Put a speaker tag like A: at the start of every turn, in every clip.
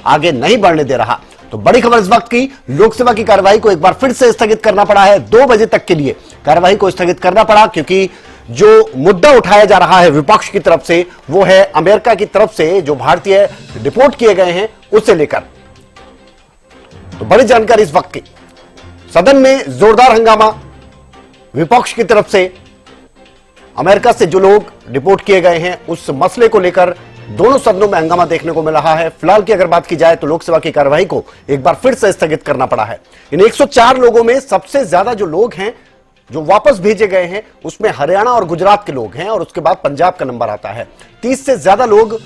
A: आगे नहीं बढ़ने दे रहा। तो बड़ी खबर इस वक्त की, लोकसभा की कार्यवाही को एक बार फिर से स्थगित करना पड़ा है। 2 बजे तक के लिए कार्यवाही को स्थगित करना पड़ा, क्योंकि जो मुद्दा उठाया जा रहा है विपक्ष की तरफ से वो है अमेरिका की तरफ से जो भारतीय डिपोर्ट किए गए हैं उसे लेकर। तो बड़ी जानकारी इस वक्त की, सदन में जोरदार हंगामा, विपक्ष की तरफ से अमेरिका से जो लोग डिपोर्ट किए गए हैं उस मसले को लेकर दोनों सदनों में हंगामा देखने को मिल रहा है। फिलहाल की अगर बात की जाए तो लोकसभा की कार्यवाही को एक बार फिर से स्थगित करना पड़ा है। इन 104 लोगों में सबसे ज्यादा जो लोग हैं जो वापस भेजे गए हैं उसमें हरियाणा और गुजरात के लोग हैं और उसके बाद पंजाब का नंबर आता है। 30 से ज्यादा लोग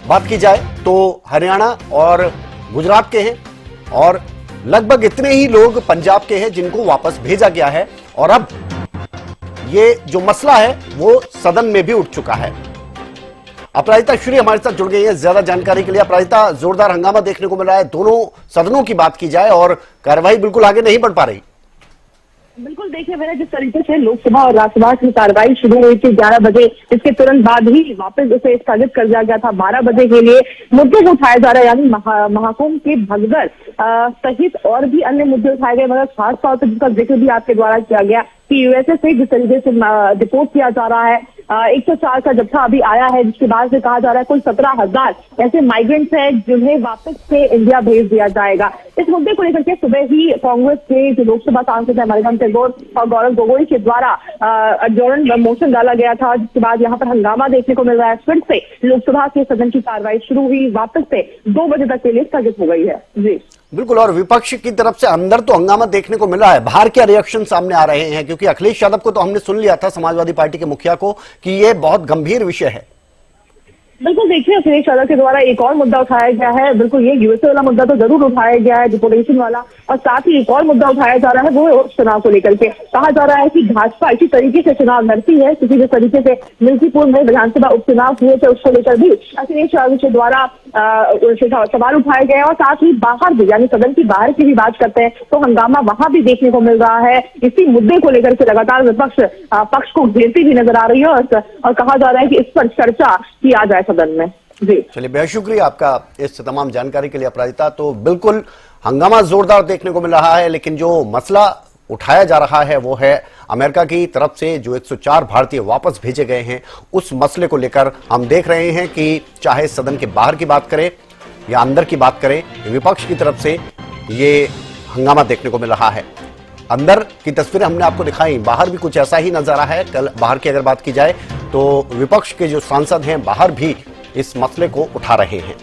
A: बात की जाए तो हरियाणा और गुजरात के हैं और लगभग इतने ही लोग पंजाब के हैं जिनको वापस भेजा गया है। और अब ये जो मसला है वो सदन में भी उठ चुका है। अपराजिता श्री हमारे साथ जुड़ गई है ज्यादा जानकारी के लिए। अपराजिता, जोरदार हंगामा देखने को मिल रहा है, दोनों सदनों की बात की जाए और कार्यवाही बिल्कुल आगे नहीं बढ़ पा रही।
B: बिल्कुल, देखिए मैंने जिस तरीके से लोकसभा और राज्यसभा की कार्रवाई शुरू हुई थी 11 बजे, इसके तुरंत बाद ही वापस उसे स्थगित कर दिया गया था 12 बजे के लिए। मुद्दे जो उठाए जा रहे हैं यानी महाकुंभ के भगदड़ सहित और भी अन्य मुद्दे उठाए गए, मगर खासतौर पर जिसका जिक्र भी आपके द्वारा किया गया कि यूएसए से जिस तरीके से डिपोर्ट किया जा रहा है, 104 का जत्था अभी आया है, जिसके बाद से कहा जा रहा है कुल 17,000 ऐसे माइग्रेंट्स हैं जिन्हें वापस से इंडिया भेज दिया जाएगा। इस मुद्दे को लेकर के सुबह ही कांग्रेस के जो लोकसभा सांसद है मरियम टैगोर और गौरव गोगोई के द्वारा अडजॉर्न मोशन डाला गया था, जिसके बाद यहाँ पर हंगामा देखने को मिल रहा है। फिर से लोकसभा के सदन की कार्रवाई शुरू हुई, वापस से 2 बजे तक के लिए स्थगित हो गई है। जी
A: बिल्कुल, और विपक्ष की तरफ से अंदर तो हंगामा देखने को मिल रहा है, बाहर क्या रिएक्शन सामने आ रहे हैं? क्योंकि अखिलेश यादव को तो हमने सुन लिया था, समाजवादी पार्टी के मुखिया को, कि यह बहुत गंभीर विषय है।
B: बिल्कुल, देखिए अखिलेश यादव के द्वारा एक और मुद्दा उठाया गया है। बिल्कुल, ये यूएसए वाला मुद्दा तो जरूर उठाया गया है, डिपोर्टेशन वाला, और साथ ही एक और मुद्दा उठाया जा रहा है वो चुनाव को लेकर के। कहा जा रहा है कि भाजपा इसी तरीके से चुनाव लड़ती है, किसी भी तरीके से मिल्कीपुर में विधानसभा उपचुनाव हुए थे उसको लेकर भी अखिलेश यादव के द्वारा सवाल उठाए गए। और साथ ही बाहर भी, यानी सदन की बाहर की भी बात करते हैं तो हंगामा वहां भी देखने को मिल रहा है। इसी मुद्दे को लेकर के लगातार विपक्ष पक्ष को घेरती भी नजर आ रही है और कहा जा रहा है कि इस पर चर्चा किया जाए सदन में। जी
A: चलिए, बेहद शुक्रिया आपका इस तमाम जानकारी के लिए अपराजिता। तो बिल्कुल हंगामा जोरदार देखने को मिल रहा है, लेकिन जो मसला उठाया जा रहा है वो है अमेरिका की तरफ से जो 104 भारतीय वापस भेजे गए हैं उस मसले को लेकर हम देख रहे हैं कि चाहे सदन के बाहर की बात करें या अंदर की बात करें, विपक्ष की तरफ से ये हंगामा देखने को मिल रहा है। अंदर की तस्वीरें हमने आपको दिखाई, बाहर भी कुछ ऐसा ही नजारा है। कल बाहर की अगर बात की जाए तो विपक्ष के जो सांसद हैं बाहर भी इस मसले को उठा रहे हैं।